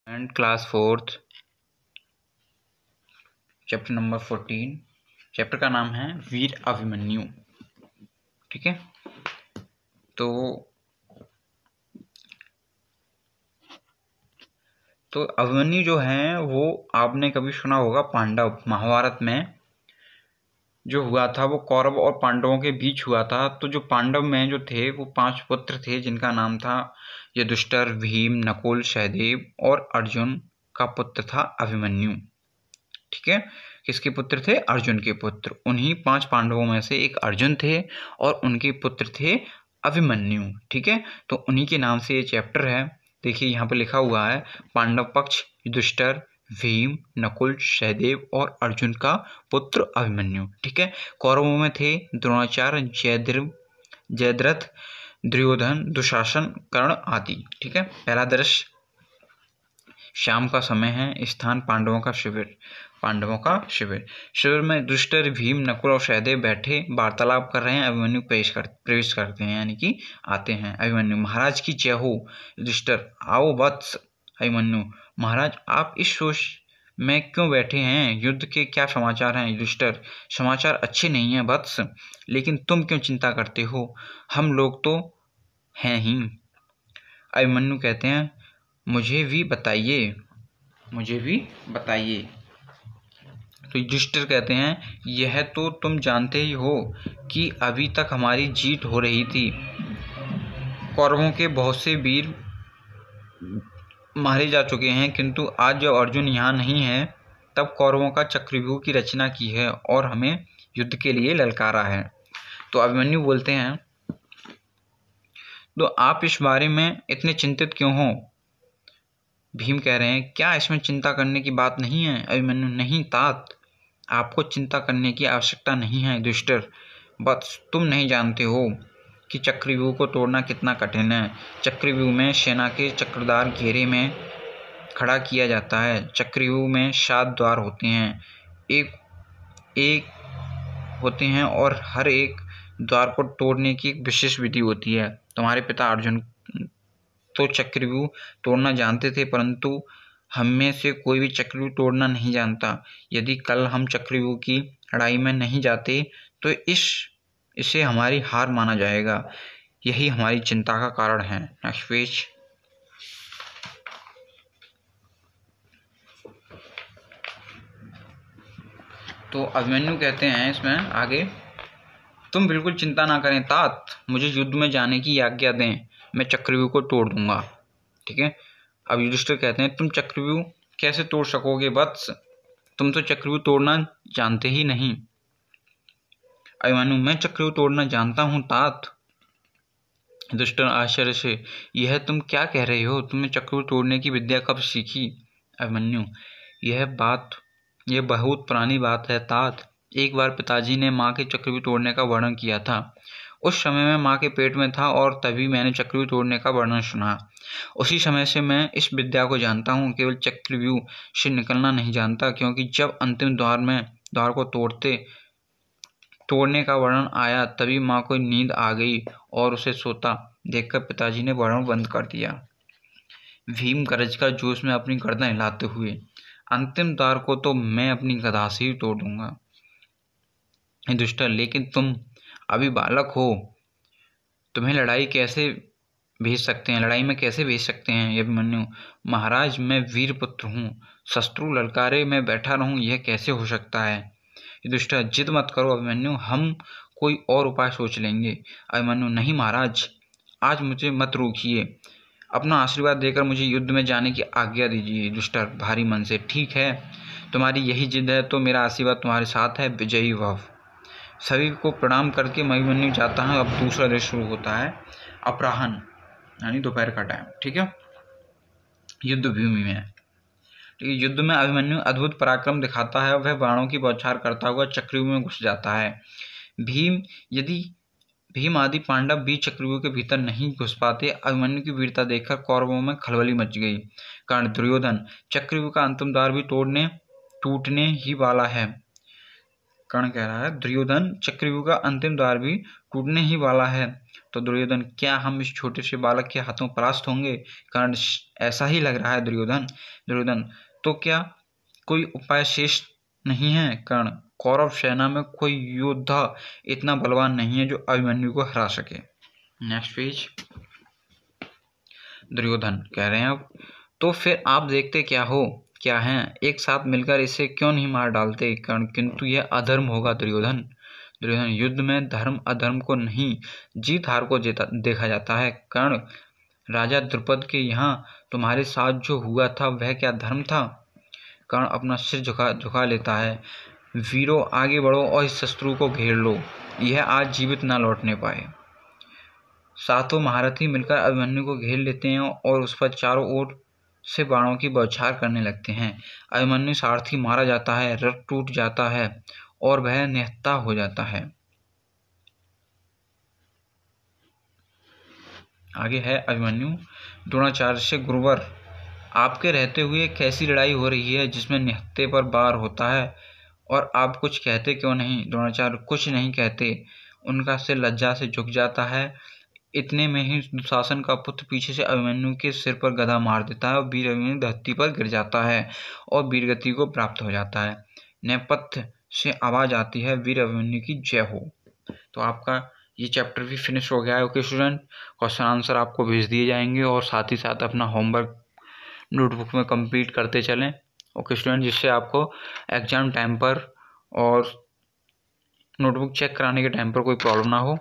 And class fourth chapter number 14। Chapter का नाम है वीर अभिमन्यु। ठीक है, तो अभिमन्यु जो है वो आपने कभी सुना होगा, पांडव महाभारत में जो हुआ था वो कौरव और पांडवों के बीच हुआ था। तो जो पांडव में जो थे वो 5 पुत्र थे जिनका नाम था युधिष्ठिर, भीम, नकुल, सहदेव और अर्जुन का पुत्र था अभिमन्यु। ठीक है, किसके पुत्र थे? अर्जुन के पुत्र। उन्हीं 5 पांडवों में से एक अर्जुन थे और उनके पुत्र थे अभिमन्यु। ठीक है, तो उन्हीं के नाम से ये चैप्टर है। देखिए यहाँ पर लिखा हुआ है पांडव पक्ष युधिष्ठिर, भीम, नकुल, सहदेव और अर्जुन का पुत्र अभिमन्यु। ठीक है, कौरवों में थे द्रोणाचार्य, जयद्रथ, दुर्योधन, दुशासन, कर्ण आदि। ठीक है, पहला दृश्य शाम का समय है, स्थान पांडवों का शिविर। शिविर में युधिष्ठिर, भीम, नकुल और सहदेव बैठे वार्तालाप कर रहे हैं। अभिमन्यु प्रवेश करते हैं, यानी कि आते हैं। अभिमन्यु: महाराज की जय हो। युधिष्ठिर: आओ वत्स। अभिमन्यु: महाराज आप इस सोच में क्यों बैठे हैं? युद्ध के क्या समाचार हैं? युधिष्ठिर: समाचार अच्छे नहीं हैं वत्स, लेकिन तुम क्यों चिंता करते हो? हम लोग तो हैं ही। अभिमन्यु कहते हैं मुझे भी बताइए। तो युधिष्ठिर कहते हैं यह तो तुम जानते ही हो कि अभी तक हमारी जीत हो रही थी। कौरवों के बहुत से वीर मारे जा चुके हैं, किंतु आज जब अर्जुन यहाँ नहीं है तब कौरवों का चक्रव्यूह की रचना की है और हमें युद्ध के लिए ललकारा है। तो अभिमन्यु बोलते हैं तो आप इस बारे में इतने चिंतित क्यों हो? भीम कह रहे हैं क्या इसमें चिंता करने की बात नहीं है? अभिमन्यु: नहीं तात, आपको चिंता करने की आवश्यकता नहीं है। युधिष्ठिर: बस तुम नहीं जानते हो कि चक्रव्यूह को तोड़ना कितना कठिन है। चक्रव्यूह में सेना के चक्रधार घेरे में खड़ा किया जाता है। चक्रव्यूह में 7 द्वार होते हैं, एक होते हैं और हर एक द्वार को तोड़ने की एक विशेष विधि होती है। तुम्हारे पिता अर्जुन तो चक्रव्यूह तोड़ना जानते थे, परंतु हम में से कोई भी चक्रव्यूह तोड़ना नहीं जानता। यदि कल हम चक्रव्यूह की लड़ाई में नहीं जाते तो इसे हमारी हार माना जाएगा। यही हमारी चिंता का कारण है। Next page. तो अभिमन्यु कहते हैं इसमें आगे, तुम बिल्कुल चिंता ना करें तात, मुझे युद्ध में जाने की आज्ञा दें, मैं चक्रव्यूह को तोड़ दूंगा। ठीक है, अब युधिष्ठिर कहते हैं तुम चक्रव्यूह कैसे तोड़ सकोगे वत्स, तुम तो चक्रव्यूह तोड़ना जानते ही नहीं। अभिमन्यु: मैं चक्रव्यूह तोड़ना जानता हूँ तात। युधिष्ठिर आश्चर्य से: यह तुम क्या कह रहे हो? तुमने चक्रव्यूह तोड़ने की विद्या कब सीखी? अभिमन्यु: यह बहुत पुरानी बात है तात। एक बार पिताजी ने माँ के चक्रव्यूह तोड़ने का वर्णन किया था। उस समय मैं माँ के पेट में था और तभी मैंने चक्रव्यूह तोड़ने का वर्णन सुना। उसी समय से मैं इस विद्या को जानता हूँ। केवल चक्रव्यूह से निकलना नहीं जानता, क्योंकि जब अंतिम द्वार को तोड़ने का वर्णन आया तभी माँ को नींद आ गई और उसे सोता देखकर पिताजी ने वर्णन बंद कर दिया। भीम गरजकर जोश में अपनी गर्दन हिलाते हुए: अंतिम द्वार को तो मैं अपनी गदा से ही तोड़ दूंगा। युधिष्ठिर: लेकिन तुम अभी बालक हो, तुम्हें लड़ाई में कैसे भेज सकते हैं? अभिमन्यु: महाराज मैं वीर पुत्र हूँ, शत्रु ललकारे में बैठा रहूं, यह कैसे हो सकता है? युधिष्ठिर: जिद मत करो अभिमन्यु, हम कोई और उपाय सोच लेंगे। अभिमन्यु: नहीं महाराज, आज मुझे मत रोकिए, अपना आशीर्वाद देकर मुझे युद्ध में जाने की आज्ञा दीजिए। युधिष्ठिर भारी मन से: ठीक है, तुम्हारी यही जिद है तो मेरा आशीर्वाद तुम्हारे साथ है, विजयी भव। सभी को प्रणाम करके अभिमन्यु जाता है। अब दूसरा दृश्य शुरू होता है, अपराह्न यानी दोपहर का टाइम। ठीक है, युद्ध भूमि में। युद्ध में अभिमन्यु अद्भुत पराक्रम दिखाता है। वह बाणों की बौछार करता हुआ चक्रव्यूह में घुस जाता है। भीम आदि पांडव भी चक्रव्यूह के भीतर नहीं घुस पाते। अभिमन्यु की वीरता देखकर कौरवों में खलबली मच गई। कर्ण: दुर्योधन, चक्रव्यूह का अंतिम द्वार भी टूटने ही वाला है। कर्ण कह रहा है दुर्योधन, चक्रव्यूह का अंतिम द्वार भी टूटने ही वाला है। तो दुर्योधन, क्या हम इस छोटे से बालक के हाथों परास्त होंगे? कर्ण, ऐसा ही लग रहा है दुर्योधन। दुर्योधन, तो क्या कोई उपाय शेष नहीं है? कर्ण, कौरव सेना में कोई योद्धा इतना बलवान नहीं है जो अभिमन्यु को हरा सके। Next page. दुर्योधन कह रहे हैं अब, तो फिर आप देखते क्या हैं, एक साथ मिलकर इसे क्यों नहीं मार डालते? कर्ण, किंतु यह अधर्म होगा दुर्योधन। दुर्योधन, युद्ध में धर्म अधर्म को नहीं, जीत हार को देखा जाता है। कर्ण, राजा द्रुपद के यहाँ तुम्हारे साथ जो हुआ था वह क्या धर्म था? कर्ण अपना सिर झुका लेता है। वीरों, आगे बढ़ो और इस शत्रु को घेर लो, यह आज जीवित न लौटने पाए। सातों महारथी मिलकर अभिमन्यु को घेर लेते हैं और उस पर चारों ओर से बाणों की बौछार करने लगते हैं। अभिमन्यु सारथी मारा जाता है, रथ टूट जाता है और वह निहत्था हो जाता है। आगे है अभिमन्यु द्रोणाचार्य से, गुरुवर, आपके रहते हुए कैसी लड़ाई हो रही है जिसमें निहत्थे पर वार होता है और आप कुछ कहते क्यों नहीं? द्रोणाचार्य, कुछ नहीं कहते। उनका सिर लज्जा से झुक जाता है। इतने में ही दुशासन का पुत्र पीछे से अभिमन्यु के सिर पर गदा मार देता है और वीर अभिमन्यु धरती पर गिर जाता है और वीरगति को प्राप्त हो जाता है। नेपथ्य से आवाज आती है, वीर अभिमन्यु की जय हो। तो आपका ये चैप्टर भी फिनिश हो गया है। ओके स्टूडेंट, क्वेश्चन आंसर आपको भेज दिए जाएंगे और साथ ही साथ अपना होमवर्क नोटबुक में कंप्लीट करते चलें। ओके स्टूडेंट, जिससे आपको एग्जाम टाइम पर और नोटबुक चेक कराने के टाइम पर कोई प्रॉब्लम ना हो।